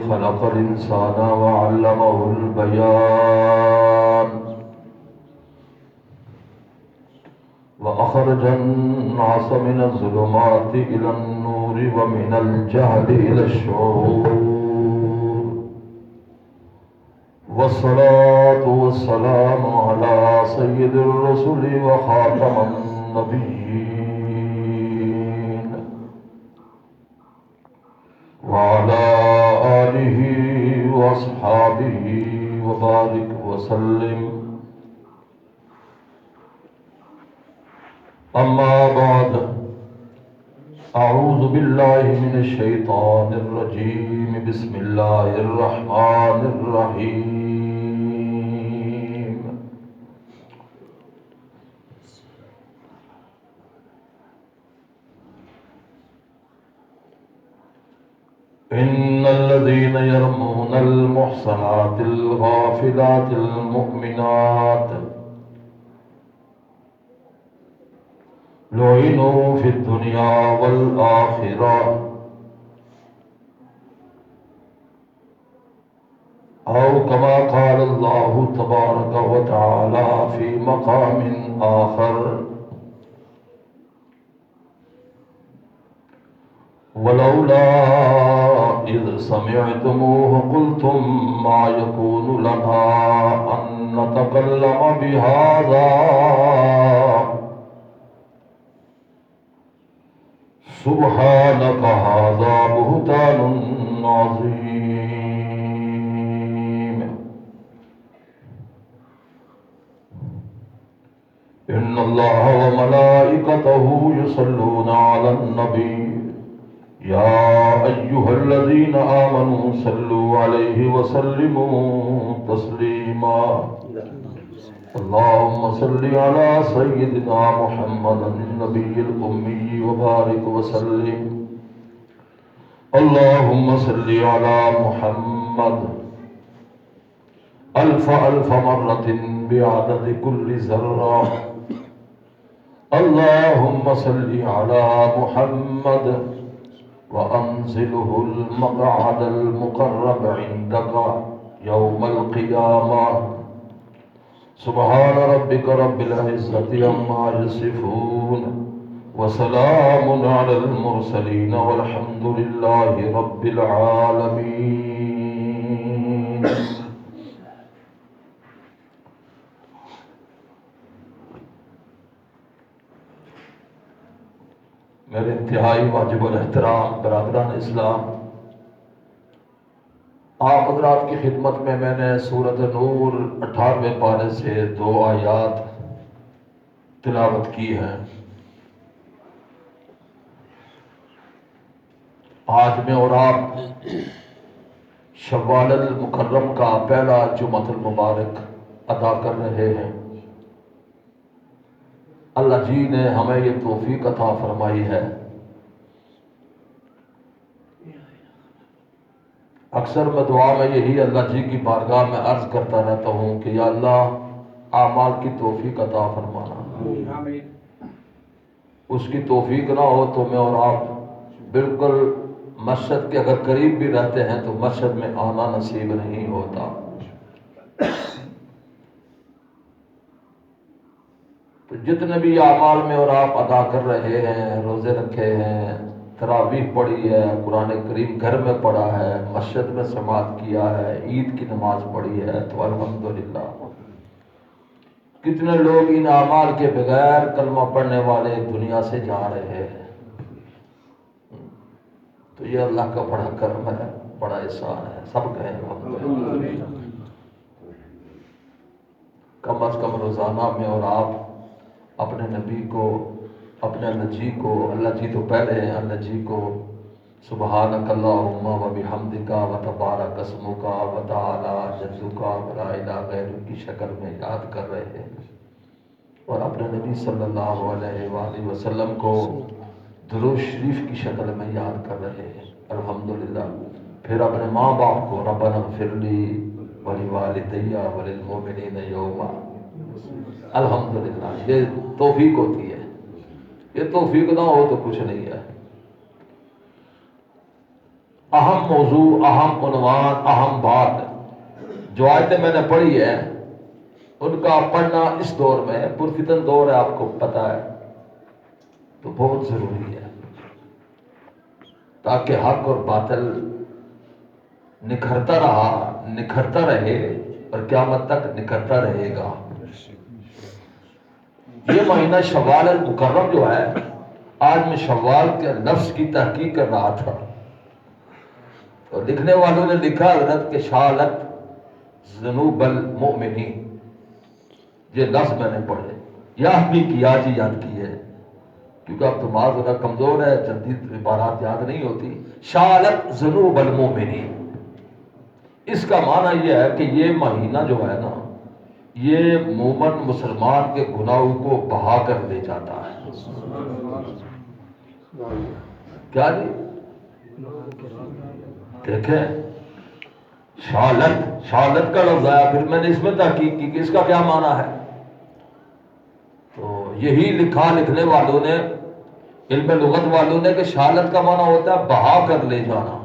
خلق الإنسان وعلمه البيان وأخرج الناس من الظلمات إلى النور ومن الجهل إلى الشعور والصلاة والسلام على سيد الرسل وخاتم النبيين وعلى آله وأصحابه وبارك وسلم. أما بعد، أعوذ بالله من الشيطان الرجيم. بسم الله الرحمن الرحيم. إن الذين يرمون المحصنات الغافلات المؤمنات لعنوا في الدنيا والآخرة أو كما قال الله تبارك وتعالى في مقام آخر: ولولا إذ سمعتموه قلتم ما يكون لنا أن نتكلم بهذا سبحانك هذا بهتان عظيم. إن الله وملائكته يصلون على النبي يا أيها الذين آمنوا صلوا عليه وسلموا تسليما. اللهم صل على سيدنا محمد النبي الأمي وبارك وسلم. اللهم صل على محمد ألف مرة بعدد كل ذرة. اللهم صل على محمد وأنزله المقعد المقرب عندك يوم القيامة. سبحان ربك رب العزة عما يصفون وسلام على المرسلين والحمد لله رب العالمين. میرے انتہائی واجب الاحترام برادران اسلام، آپ حضرات کی خدمت میں نے سورۃ نور 18ویں پارے سے 2 آیات تلاوت کی ہیں۔ آج میں اور آپ شوال المکرم کا پہلا جمعۃ المبارک ادا کر رہے ہیں۔ اللہ جی نے ہمیں یہ توفیق عطا فرمائی ہے۔ اکثر میں دعا میں یہی اللہ جی کی بارگاہ میں عرض کرتا رہتا ہوں کہ یا اللہ اعمال کی توفیق عطا فرمانا۔ اس کی توفیق نہ ہو تو میں اور آپ بالکل مسجد کے اگر قریب بھی رہتے ہیں تو مسجد میں آنا نصیب نہیں ہوتا۔ تو جتنے بھی اعمال میں اور آپ ادا کر رہے ہیں، روزے رکھے ہیں، تراویح پڑھی ہے، قرآن کریم گھر میں پڑھا ہے، مسجد میں سماعت کیا ہے، عید کی نماز پڑھی ہے، تو الحمدللہ۔ کتنے لوگ ان اعمال کے بغیر کلمہ پڑھنے والے دنیا سے جا رہے ہیں۔ تو یہ اللہ کا بڑا کرم ہے، بڑا احسان ہے، سب کہیں الحمدللہ۔ کم از کم روزانہ میں اور آپ اپنے نبی کو، اپنے اللہ جی کو، اللہ جی تو پہلے ہیں، اللہ جی کو سبحانک اللہم و بحمدک و تبارک اسمک و تعالی جدک و لا الہ غیرک کی شکل میں یاد کر رہے ہیں، اور اپنے نبی صلی اللہ علیہ وآلہ وسلم کو درود شریف کی شکل میں یاد کر رہے ہیں الحمدللہ۔ پھر اپنے ماں باپ کو ربنا اغفر لی ولوالدی وللمؤمنین یوم، الحمدللہ یہ توفیق ہوتی ہے۔ یہ توفیق نہ ہو تو کچھ نہیں ہے۔ اہم موضوع، اہم عنوان، اہم بات جو آیتیں میں نے پڑھی ہے ان کا پڑھنا اس دور میں پرفتن دور ہے، آپ کو پتہ ہے، تو بہت ضروری ہے تاکہ حق اور باطل نکھرتا رہے اور قیامت تک نکھرتا رہے گا۔ یہ مہینہ شوال المکرم جو ہے، آج میں شوال کے لفظ کی تحقیق کر رہا تھا اور لکھنے والوں نے لکھا حضرت کہ شالت ذنوب المؤمنین، یہ لفظ میں نے پڑھے، یاد بھی کیا جی، یاد کی ہے کیونکہ اب دماغ ذرا کمزور ہے، جدید عبارات یاد نہیں ہوتی۔ شالت ذنوب المؤمنین، اس کا معنی یہ ہے کہ یہ مہینہ جو ہے نا، یہ مومن مسلمان کے گناہوں کو بہا کر لے جاتا ہے۔ کیا جی؟ دیکھیں، شالت کا لفظ آیا، پھر میں نے اس میں تحقیق کی کہ اس کا کیا معنی ہے، تو یہی لکھا لکھنے والوں نے، علم لغت والوں نے، کہ شالت کا معنی ہوتا ہے بہا کر لے جانا،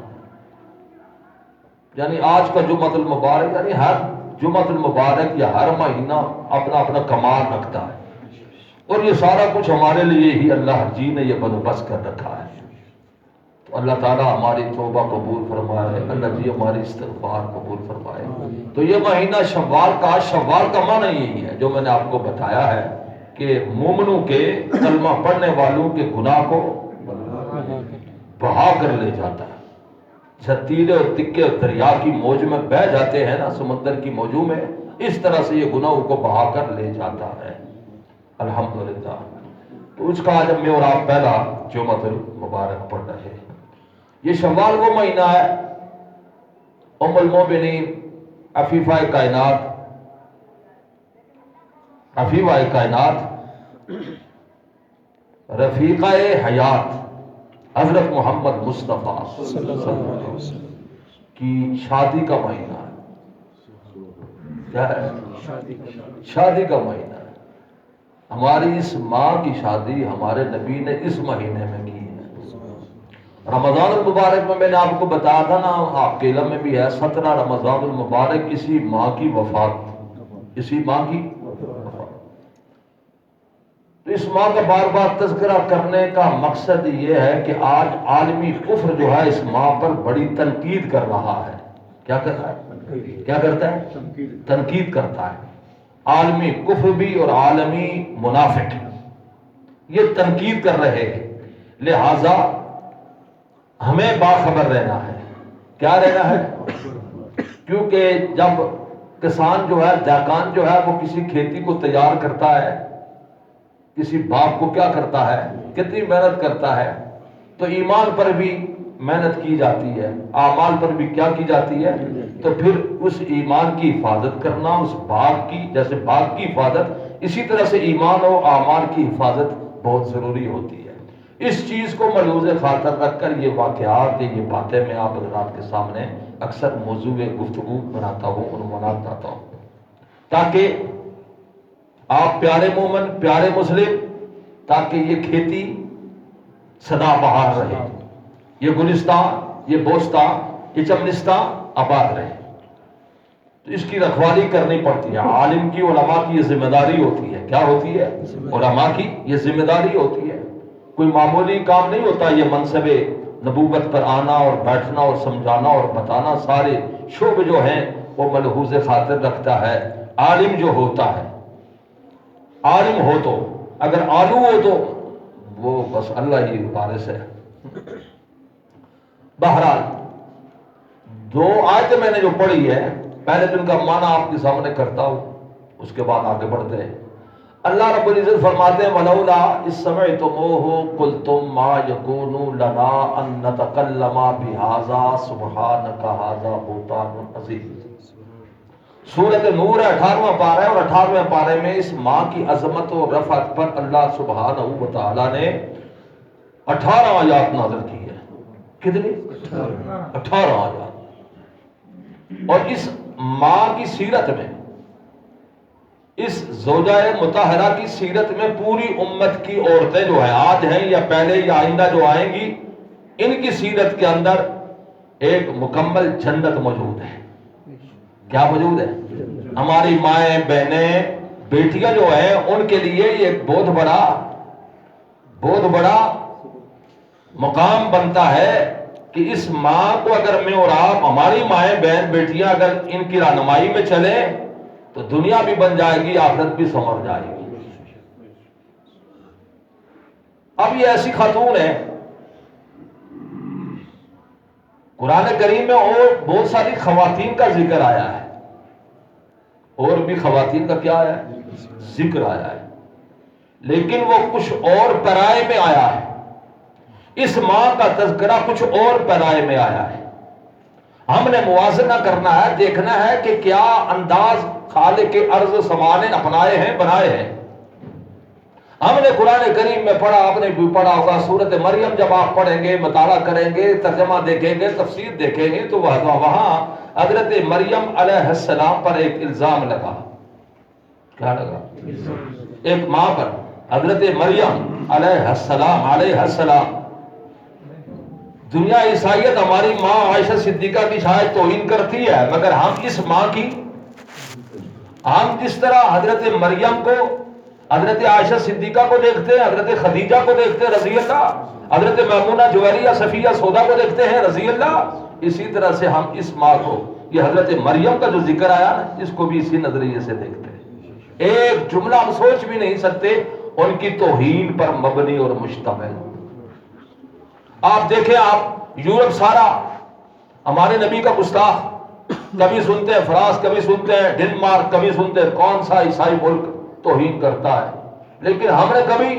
یعنی آج کا جمعۃ المبارک، یعنی ہر جمعۃ المبارک یا ہر مہینہ اپنا اپنا کمال رکھتا ہے، اور یہ سارا کچھ ہمارے لیے ہی اللہ جی نے یہ بندوبست کر رکھا ہے۔ تو اللہ تعالیٰ ہماری توبہ قبول فرمائے، اللہ جی ہماری استغفار قبول فرمائے۔ تو یہ مہینہ شوال کا معنی یہی ہے جو میں نے آپ کو بتایا ہے کہ مومنوں کے، کلمہ پڑھنے والوں کے گناہ کو بہا کر لے جاتا ہے۔ تیرے اور تکے اور دریا کی موج میں بہہ جاتے ہیں نا، سمندر کی موجوں میں، اس طرح سے یہ گناہوں کو بہا کر لے جاتا ہے۔ الحمدللہ، تو اس کا آج میں اور آپ پہلا جمعۃ المبارک پڑھ رہے ہیں۔ یہ شوال وہ مہینہ ہے، ام المومنین عفیفہ کائنات رفیقہ حیات حضرت محمد مصطفیٰ صلی اللہ علیہ وسلم کی شادی کا مہینہ ہے۔ کیا ہے؟ شادی کا مہینہ ہے۔ ہماری اس ماں کی شادی ہمارے نبی نے اس مہینے میں کی ہے۔ رمضان المبارک میں نے آپ کو بتایا تھا نا، آپ کے علم میں بھی ہے، 17 رمضان المبارک اسی ماں کی وفات، اسی ماں کی وفات۔ تو اس ماں کا بار بار تذکرہ کرنے کا مقصد یہ ہے کہ آج عالمی کفر جو ہے اس ماں پر بڑی تنقید کر رہا ہے۔ کیا کرتا ہے؟ کیا کرتا ہے؟ تنقید کرتا ہے۔ عالمی کفر بھی اور عالمی منافق یہ تنقید کر رہے ہیں، لہذا ہمیں باخبر رہنا ہے۔ کیا رہنا ہے؟ کیونکہ جب کسان جو ہے، دہقان جو ہے، وہ کسی کھیتی کو تیار کرتا ہے، کسی باپ کو کیا کرتا ہے، کتنی محنت کرتا ہے، تو ایمان پر بھی محنت کی جاتی ہے، اعمال پر بھی کیا کی جاتی ہے، تو پھر اس ایمان کی حفاظت کرنا، اس باغ کی، جیسے باغ کی حفاظت، اسی طرح سے ایمان و اعمال کی حفاظت بہت ضروری ہوتی ہے۔ اس چیز کو ملحوظ خاطر رکھ کر یہ واقعات، یہ باتیں میں آپ حضرات کے سامنے اکثر موضوع گفتگو بناتا ہوں، عنوانات بناتا ہوں، تاکہ آپ پیارے مومن، پیارے مسلم، تاکہ یہ کھیتی سدا بہار رہے، یہ گلستان، یہ بوستان، یہ چمنستان آباد رہے۔ تو اس کی رکھوالی کرنی پڑتی ہے، عالم کی، علماء کی یہ ذمہ داری ہوتی ہے۔ کیا ہوتی ہے؟ علماء کی یہ ذمہ داری ہوتی ہے۔ کوئی معمولی کام نہیں ہوتا یہ منصب نبوت پر آنا اور بیٹھنا اور سمجھانا اور بتانا، سارے شعب جو ہیں وہ ملحوظ خاطر رکھتا ہے۔ عالم جو ہوتا ہے، عالم ہو تو، اگر آلو ہو تو وہ بس اللہ ہی وارث ہے۔ بہرحال دو آیتیں میں نے جو پڑھی ہے، پہلے دن کا معنی آپ کے سامنے کرتا ہوں، اس کے بعد آگے بڑھتے ہیں۔ اللہ رب العزت فرماتے ہیں وَلَوْلَا إِذْ سَمِعْتُمُوهُ قُلْتُمْ مَا يَكُونُ لَنَا أَن نَّتَكَلَّمَ بِهَٰذَا سُبْحَانَكَ هَٰذَا بُهْتَانٌ عَظِيمٌ۔ سورۃ نور ہے، 18واں پارہ ہے، اور 18ویں پارے میں اس ماں کی عظمت و رفعت پر اللہ سبحانہ و تعالی نے 18 آیات نازل کی ہے۔ کتنی؟ 18 آیات۔ اور اس ماں کی سیرت میں، اس زوجہ مطہرہ کی سیرت میں پوری امت کی عورتیں جو ہیں، آج ہیں یا پہلے یا آئندہ جو آئیں گی، ان کی سیرت کے اندر ایک مکمل جنت موجود ہے. کیا موجود ہے؟ ہماری مائیں بہنیں بیٹیاں جو ہیں ان کے لیے یہ ایک بہت بڑا مقام بنتا ہے کہ اس ماں کو اگر میں اور آپ ہماری مائیں بہن بیٹیاں اگر ان کی رہنمائی میں چلیں تو دنیا بھی بن جائے گی، آخرت بھی سنور جائے گی. اب یہ ایسی خاتون ہے، قرآن کریم میں اور بہت ساری خواتین کا ذکر آیا ہے، اور بھی خواتین کا کیا آیا ہے؟ ذکر آیا ہے، لیکن وہ کچھ اور پیرائے میں آیا ہے. اس ماں کا تذکرہ کچھ اور پیرائے میں آیا ہے. ہم نے موازنہ کرنا ہے، دیکھنا ہے کہ کیا انداز خالق ارض سما نے اپنائے ہیں، بنائے ہیں. ہم نے قرآن کریم میں پڑھا، آپ نے بھی پڑھا ہوگا، سورت مریم جب آپ پڑھیں گے، مطالعہ کریں گے، ترجمہ دیکھیں گے، تفسیر دیکھیں گے تو وہاں حضرت مریم علیہ السلام پر ایک الزام لگا. کیا لگا؟ ایک ماں پر، حضرت مریم علیہ السلام. دنیا عیسائیت ہماری ماں عائشہ صدیقہ کی شاید توہین کرتی ہے، مگر ہم اس ماں کی، ہم جس طرح حضرت مریم کو، حضرت عائشہ صدیقہ کو دیکھتے ہیں، حضرت خدیجہ کو دیکھتے ہیں رضی اللہ، حضرت میمونہ جویریہ صفیہ سودا کو دیکھتے ہیں رضی اللہ، اسی طرح سے ہم اس ماں کو، یہ حضرت مریم کا جو ذکر آیا نا، اس کو بھی اسی نظریے سے دیکھتے ہیں. ایک جملہ ہم سوچ بھی نہیں سکتے ان کی توہین پر مبنی اور مشتمل. آپ دیکھیں، آپ یورپ سارا ہمارے نبی کا گستاخ، کبھی سنتے ہیں فرانس، کبھی سنتے ہیں ڈنمارک، کبھی سنتے ہیں کون سا عیسائی ملک توہین کرتا ہے، لیکن ہم نے کبھی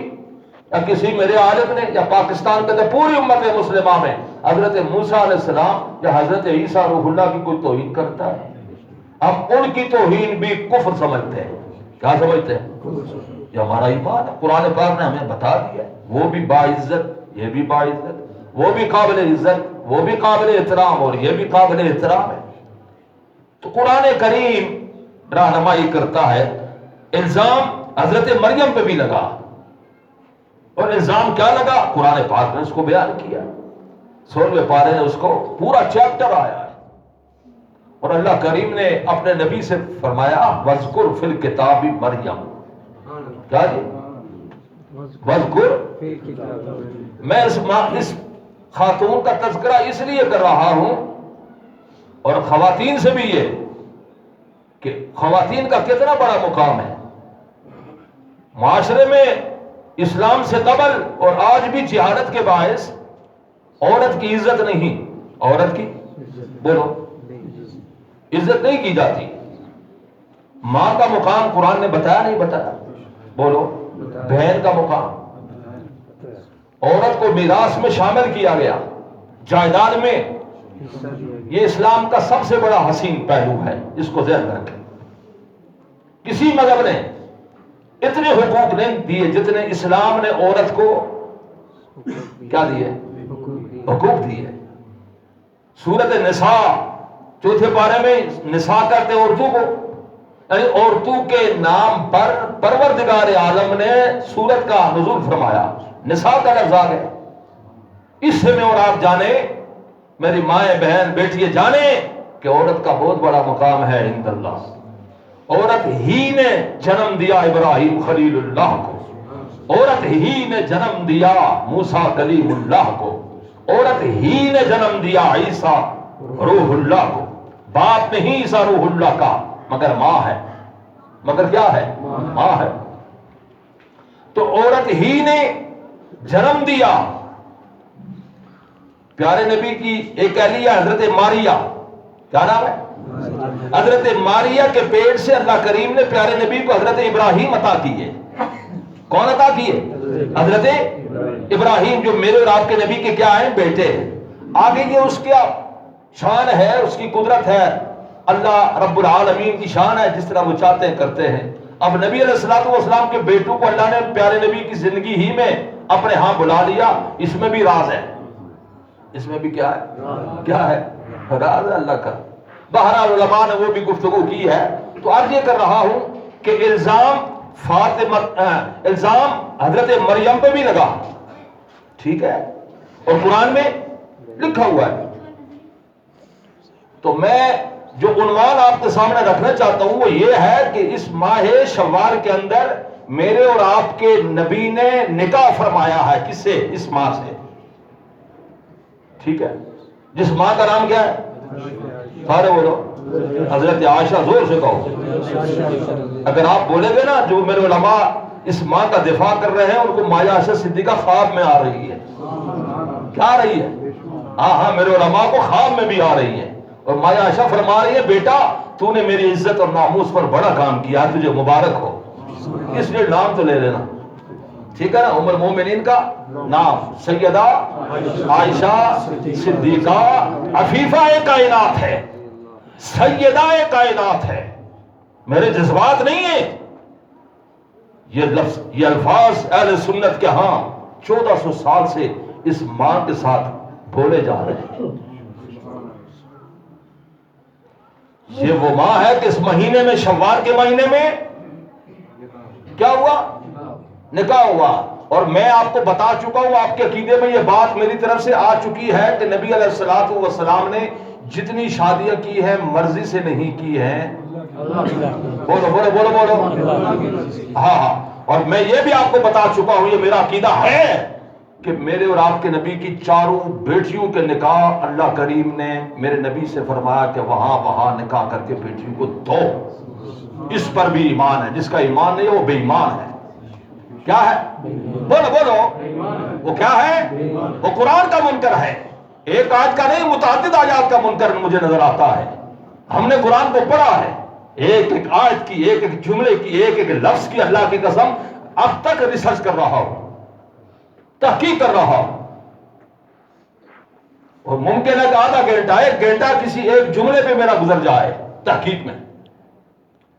یا کسی میرے عالم نے یا پاکستان کے اندر پوری امت مسلمہ میں حضرت موسیٰ علیہ السلام یا حضرت عیسیٰ روح اللہ کی کوئی توہین کرتا ہے؟ ہم ان کی توہین بھی کفر سمجھتے ہیں. کیا سمجھتے ہیں؟ یہ ہمارا ایمان ہے. قرآن پاک نے ہمیں بتا دیا ہے، وہ بھی باعزت، یہ بھی باعزت، وہ بھی قابل عزت، وہ بھی قابل احترام، اور یہ بھی قابل احترام ہے. تو قرآن کریم رہنمائی کرتا ہے. الزام حضرت مریم پہ بھی لگا، اور الزام کیا لگا؟ قرآن پاک نے اس کو بیان کیا. 16ویں پارے نے اس کو پورا چیپٹر آیا ہے، اور اللہ کریم نے اپنے نبی سے فرمایا وَاذْكُرْ فِي الْكِتَابِ مریم. کیا جی؟ وَاذْكُرْ، میں اس خاتون کا تذکرہ اس لیے کر رہا ہوں، اور خواتین سے بھی یہ کہ خواتین کا کتنا بڑا مقام ہے معاشرے میں. اسلام سے قبل اور آج بھی جہالت کے باعث عورت کی عزت نہیں، عورت کی بولو عزت نہیں کی جاتی. ماں کا مقام قرآن نے بتایا نہیں بتایا؟ بولو. بہن کا مقام، عورت کو میراث میں شامل کیا گیا، جائیداد میں. یہ اسلام کا سب سے بڑا حسین پہلو ہے، اس کو ذہن میں رکھیں. کسی مذہب نے اتنے حقوق نہیں دیے جتنے اسلام نے عورت کو کیا دیے؟ حقوق دیے. سورۃ النساء 4 پارے میں نساء کرتے عورتوں کو، یعنی عورتوں کے نام پر پروردگار عالم نے سورت کا نزول فرمایا. نساء کا لفظ آ گیا. اس سے میں اور آپ جانے، میری مائیں بہن بیٹی جانے کہ عورت کا بہت بڑا مقام ہے عند اللہ. عورت ہی نے جنم دیا ابراہیم خلیل اللہ کو، عورت ہی نے جنم دیا موسیٰ کلیم اللہ کو، عورت ہی نے جنم دیا عیسیٰ روح اللہ کو. باپ نہیں عیسیٰ روح اللہ کا، مگر ماں ہے. مگر کیا ہے؟ ماں ہے. تو عورت ہی نے جنم دیا. پیارے نبی کی ایک اہلیہ حضرت ماریہ، کیا نام ہے؟ حضرت ماریہ کے پیٹ سے اللہ کریم نے پیارے نبی کو حضرت ابراہیم عطا کیے. کون عطا کیے؟ حضرت ابراہیم، جو میرے اور آپ کے نبی کے کیا ہیں؟ بیٹے. آگے یہ اس کی شان ہے، اس کی قدرت ہے، اللہ رب العالمین کی شان ہے، جس طرح وہ چاہتے ہیں کرتے ہیں. اب نبی علیہ الصلوۃ والسلام کے بیٹوں کو اللہ نے پیارے نبی کی زندگی ہی میں اپنے ہاں بلا لیا. اس میں بھی راز ہے، اس میں بھی کیا ہے؟ کیا ہے؟ راز ہے اللہ کا. بہرحال علماء نے وہ بھی گفتگو کی ہے. تو عرض یہ کر رہا ہوں کہ الزام حضرت مریم پہ بھی لگا، ٹھیک ہے، اور قرآن میں لکھا ہوا ہے. تو میں جو عنوان آپ کے سامنے رکھنا چاہتا ہوں وہ یہ ہے کہ اس ماہ شوال کے اندر میرے اور آپ کے نبی نے نکاح فرمایا ہے. کس سے؟ اس ماہ سے. ٹھیک ہے. جس ماں کا نام کیا ہے؟ سارے بولو. حضرت عائشہ. زور سے کہو. اگر آپ بولیں گے نا جو میرے علماء اس ماں کا دفاع کر رہے ہیں ان کو ماں عائشہ صدیقہ خواب میں آ رہی ہے. کیا آ رہی ہے؟ ہاں میرے علماء کو خواب میں بھی آ رہی ہے. اور ماں عائشہ فرما رہی ہے بیٹا تو نے میری عزت اور ناموس پر بڑا کام کیا، تجھے مبارک ہو. اس لیے نام تو لے لینا. ٹھیک ہے نا. ام المومنین کا نام سیدہ عائشہ صدیقہ عفیفہ کائنات ہے، سیدہ کائنات ہے. میرے جذبات نہیں ہیں یہ لفظ، یہ الفاظ اہل سنت کے ہاں 1400 سال سے اس ماں کے ساتھ بولے جا رہے ہیں. یہ وہ ماں ہے کہ اس مہینے میں شوال کے مہینے میں کیا ہوا؟ نکاح ہوا. اور میں آپ کو بتا چکا ہوں، آپ کے عقیدے میں یہ بات میری طرف سے آ چکی ہے کہ نبی علیہ الصلوۃ والسلام نے جتنی شادیاں کی ہیں مرضی سے نہیں کی ہیں. بولو بولو بولو بولو. ہاں. اور میں یہ بھی آپ کو بتا چکا ہوں، یہ میرا عقیدہ ہے کہ میرے اور آپ کے نبی کی چاروں بیٹیوں کے نکاح اللہ کریم نے میرے نبی سے فرمایا کہ وہاں نکاح کر کے بیٹیوں کو دو. اس پر بھی ایمان ہے. جس کا ایمان نہیں وہ بے ایمان ہے. کیا ہے؟ بولو بولو. وہ کیا ہے؟ وہ قرآن کا منکر ہے. ایک آیت کا نہیں متعدد آیات کا منکر مجھے نظر آتا ہے. ہم نے قرآن کو پڑھا ہے، ایک ایک آیت کی، ایک ایک جملے کی، ایک ایک لفظ کی اللہ کی قسم اب تک ریسرچ کر رہا ہوں، تحقیق کر رہا ہوں. اور ممکن ہے کہ آدھا گھنٹہ ایک گھنٹہ کسی ایک جملے پہ میرا گزر جائے تحقیق میں.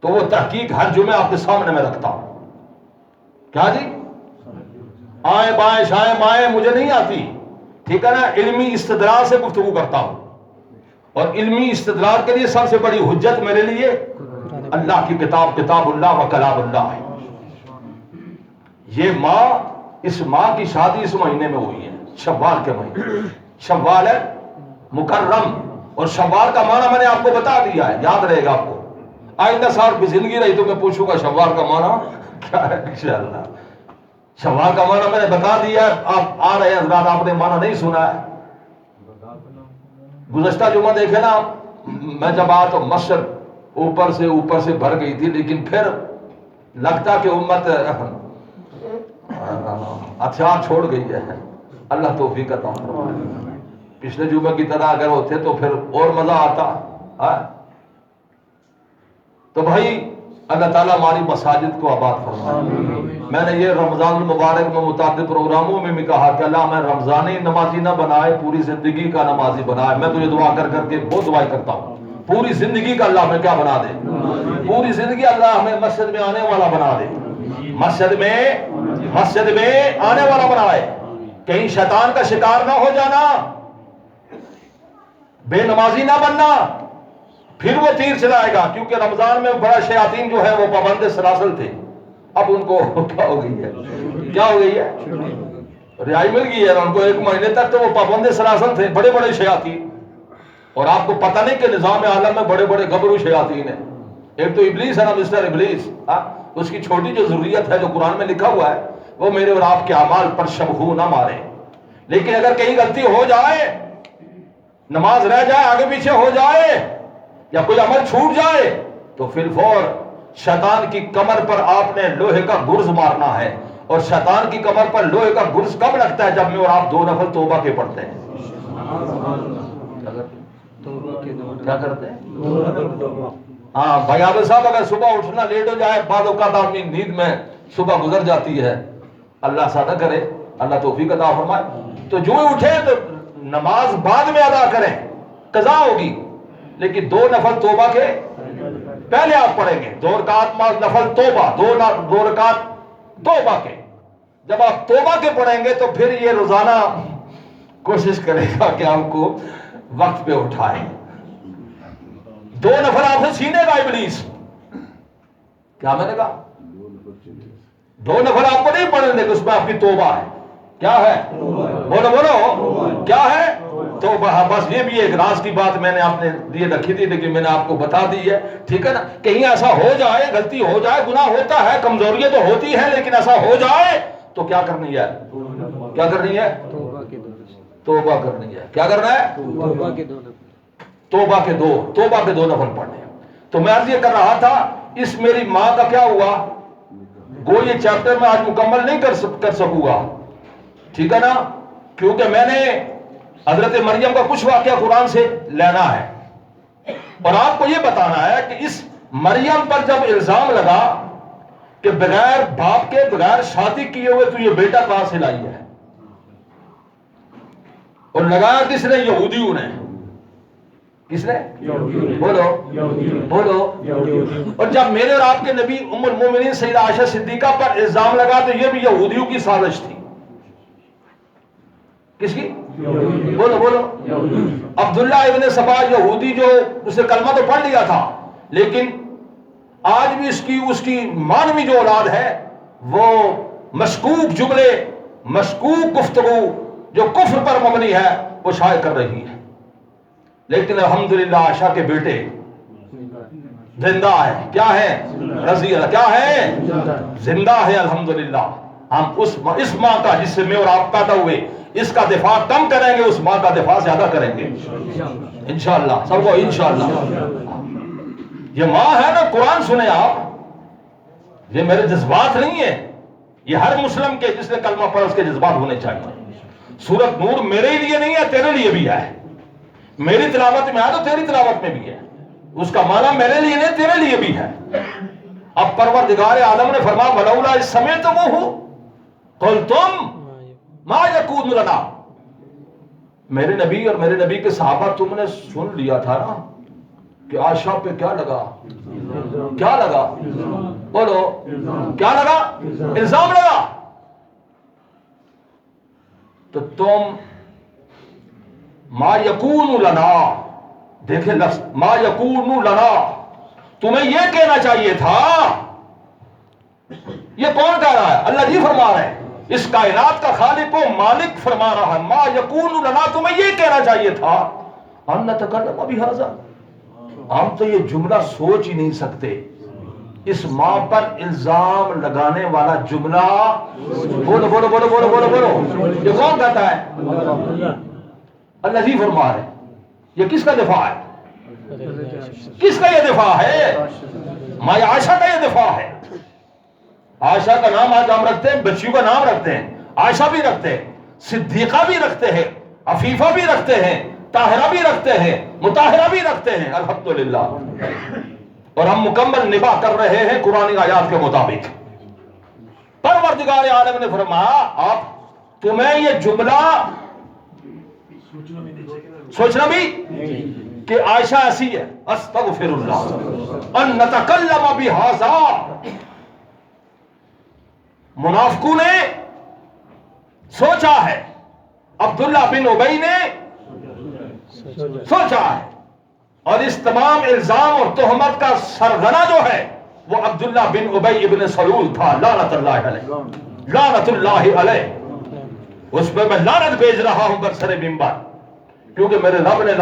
تو وہ تحقیق ہر جمعے آپ کے سامنے میں رکھتا ہوں. کیا جی؟ آئیں بائیں شائیں بائیں مجھے نہیں آتی. ٹھیک ہے نا. علمی استدلال سے گفتگو کرتا ہوں. اور علمی استدلال کے لیے سب سے بڑی حجت میرے لیے اللہ کی کتاب، کتاب اللہ و کلام اللہ ہے. یہ ماں، اس ماں کی شادی اس مہینے میں ہوئی ہے، شوال کے مہینے. شوال ہے مکرم. اور شوال کا معنی میں نے آپ کو بتا دیا ہے، یاد رہے گا آپ کو. آئندہ سال کی زندگی رہی تو میں پوچھوں گا شوال کا معنی کیا ہے انشاءاللہ. شوال کا معنی میں نے بتا دیا ہے. آپ آ رہے ہیں حضرات، آپ نے معنی نہیں سنا ہے. گزشتہ جمعہ دیکھے نا، میں جب آیا تو مسجد اوپر سے بھر گئی تھی، لیکن پھر لگتا کہ امت ہتھیار چھوڑ گئی ہے. اللہ توفیق عطا فرمائے. پچھلے جمعے کی طرح اگر ہوتے تو پھر اور مزہ آتا. تو بھائی اللہ تعالیٰ ہماری مساجد کو آباد فرمائے. میں نے یہ رمضان المبارک میں متعدد پروگراموں میں بھی کہا کہ اللہ میں رمضانی نمازی نہ بنائے، پوری زندگی کا نمازی بنائے. میں تو یہ دعا کر کے بہت دعائیں کرتا ہوں، پوری زندگی کا اللہ ہمیں کیا بنا دے، پوری زندگی اللہ ہمیں مسجد میں آنے والا بنا دے، مسجد میں آنے والا بنائے. کہیں شیطان کا شکار نہ ہو جانا، بے نمازی نہ بننا، پھر وہ تیر چلائے گا. کیونکہ رمضان میں بڑا شیاطین جو ہے وہ پابند سلاسل تھے، اب ان کو کیا ہو گئی ہے، رہائی مل گئی ہے ان کو. 1 مہینے تک تو وہ پابند سلاسل تھے، بڑے بڑے شیاطین. اور آپ کو پتہ نہیں کہ نظام عالم میں بڑے بڑے گبرو شیاطین ہیں. ایک تو ابلیس ہے نا، مسٹر ابلیس. اس کی چھوٹی جو ضروریت ہے جو قرآن میں لکھا ہوا ہے وہ میرے اور آپ کے اعمال پر شبہو نہ مارے. لیکن اگر کہیں غلطی ہو جائے، نماز رہ جائے، آگے پیچھے ہو جائے، یا کوئی عمل چھوٹ جائے، تو پھر فور شیطان کی کمر پر آپ نے لوہے کا گرز مارنا ہے. اور شیطان کی کمر پر لوہے کا گرز کب لگتا ہے؟ جب میں اور آپ 2 نفل توبہ کے پڑھتے ہیں. کیا کرتے ہیں؟ ہاں بھائی عابد صاحب، اگر صبح اٹھنا لیٹ ہو جائے، بعض اوقات آدمی نیند میں صبح گزر جاتی ہے، اللہ سادہ کرے، اللہ توفیق عطا فرمائے. تو جو ہی اٹھے تو نماز بعد میں ادا کریں، قضا ہوگی، لیکن 2 نفل توبہ کے پہلے آپ پڑھیں گے. 2 رکعت نفل توبہ، 2 رکعت توبہ کے. جب آپ توبہ کے پڑھیں گے تو پھر یہ روزانہ کوشش کرے گا کہ آپ کو وقت پہ اٹھائے. 2 نفل آپ سے چھینے گا ابلیس. کیا میں نے کہا؟ 2 نفل آپ کو نہیں پڑھنے دے گا، اس میں آپ کی توبہ ہے. کیا ہے؟ بولو بولو، کیا ہے؟ تو بس یہ بھی ایک راز کی بات میں نے آپ نے لیے رکھی تھی، لیکن میں نے آپ کو بتا دی ہے، ٹھیک ہے نا؟ کہیں ایسا ہو جائے، غلطی ہو جائے، گناہ ہوتا ہے، کمزوریاں تو ہوتی ہے، لیکن ایسا ہو جائے تو کیا کرنی ہے؟ کیا کرنی ہے؟ توبہ کرنی ہے۔ کیا کرنا ہے؟ توبہ کے دو نفل پڑھنے۔ تو میں عرض یہ کر رہا تھا، اس میری ماں کا کیا ہوا؟ گو یہ چیپٹر میں آج مکمل نہیں کر سکوں گا، ٹھیک ہے نا؟ کیونکہ میں نے حضرت مریم کا کچھ واقعہ قرآن سے لینا ہے، اور آپ کو یہ بتانا ہے کہ اس مریم پر جب الزام لگا کہ بغیر باپ کے، بغیر شادی کیے ہوئے تو یہ بیٹا کہاں سے لائی ہے، اور لگایا کس نے؟ یہودیوں نے۔ کس نے؟ بولو۔ اور جب میرے اور آپ کے نبی ام المومنین سیدہ عائشہ صدیقہ پر الزام لگا تو یہ بھی یہودیوں کی سازش تھی۔ کس کی؟ بولو۔ عبداللہ ابن سبا یہودی، جو اسے کلمہ تو پڑھ لیا تھا، لیکن آج بھی اس کی مانوی جو اولاد ہے وہ مشکوک جملے، مشکوک گفتگو جو کفر پر مبنی ہے وہ شائع کر رہی ہے۔ لیکن الحمدللہ عائشہ کے بیٹے زندہ ہے۔ کیا ہے؟ رضی اللہ۔ کیا ہے؟ زندہ ہے الحمدللہ۔ ہم اس ماں کا، جس سے میں اور آپ پیدا ہوئے، اس کا دفاع کم کریں گے، اس ماں کا دفاع زیادہ کریں گے انشاءاللہ۔ سب کو انشاءاللہ۔ یہ ماں ہے نا، قرآن سنیں آپ، یہ میرے جذبات نہیں ہیں، یہ ہر مسلم کے جس نے کلمہ پڑھا اس کے جذبات ہونے چاہیے۔ سورۃ نور میرے لیے نہیں ہے، تیرے لیے بھی ہے۔ میری تلاوت میں ہے تو تیری تلاوت میں بھی ہے، اس کا معنی میرے لیے نہیں، تیرے لیے بھی ہے۔ اب پروردگار عالم نے فرمایا ولولا اذ سمعتموہ قلتم ما یکون لنا۔ میرے نبی اور میرے نبی کے صحابہ، تم نے سن لیا تھا نا کہ عائشہ پہ کیا لگا؟ کیا لگا؟ بولو، کیا لگا؟ الزام لگا۔ تو تم ما یکون لنا، دیکھیں لفظ ما یکون لنا، تمہیں یہ کہنا چاہیے تھا۔ یہ کون کہہ رہا ہے؟ اللہ جی فرما رہے ہیں، اس کائنات کا خالق و مالک فرما رہا ہے ما یکون لنا، تمہیں یہ کہنا چاہیے تھا ان نتکلم بہذا، ہم تو یہ جملہ سوچ ہی نہیں سکتے۔ اس ماں پر الزام لگانے والا جملہ، بولو بولو بولو بولو بولو بولو، یہ کون کہتا ہے؟ اللہ جی فرما رہے ہیں۔ یہ کس کا دفاع ہے؟ کس کا یہ دفاع ہے؟ ماں عائشہ کا یہ دفاع ہے۔ عائشہ کا نام آج ہم رکھتے ہیں، بچیوں کا نام رکھتے ہیں، عائشہ بھی رکھتے ہیں، صدیقہ بھی رکھتے ہیں، عفیفہ بھی رکھتے ہیں، طاہرہ بھی رکھتے ہیں، مطہرہ بھی رکھتے ہیں، الحمدللہ۔ اور ہم مکمل نباہ کر رہے ہیں قرآن آیات کے مطابق۔ پروردگار عالم نے فرمایا آپ تمہیں یہ جملہ سوچنا بھی کہ عائشہ ایسی ہے، استغفر اللہ ان نتکلم بہذا۔ منافقوں نے سوچا ہے، عبداللہ بن ابی نے سوچا ہے، اور اس تمام الزام اور تہمت کا سرغنہ جو ہے وہ عبداللہ بن ابی ابن سلول تھا، لعنت اللہ علیہ، لعنت اللہ علیہ۔ اس پہ میں لعنت بھیج رہا ہوں برسر منبر، کیونکہ میرے رب نے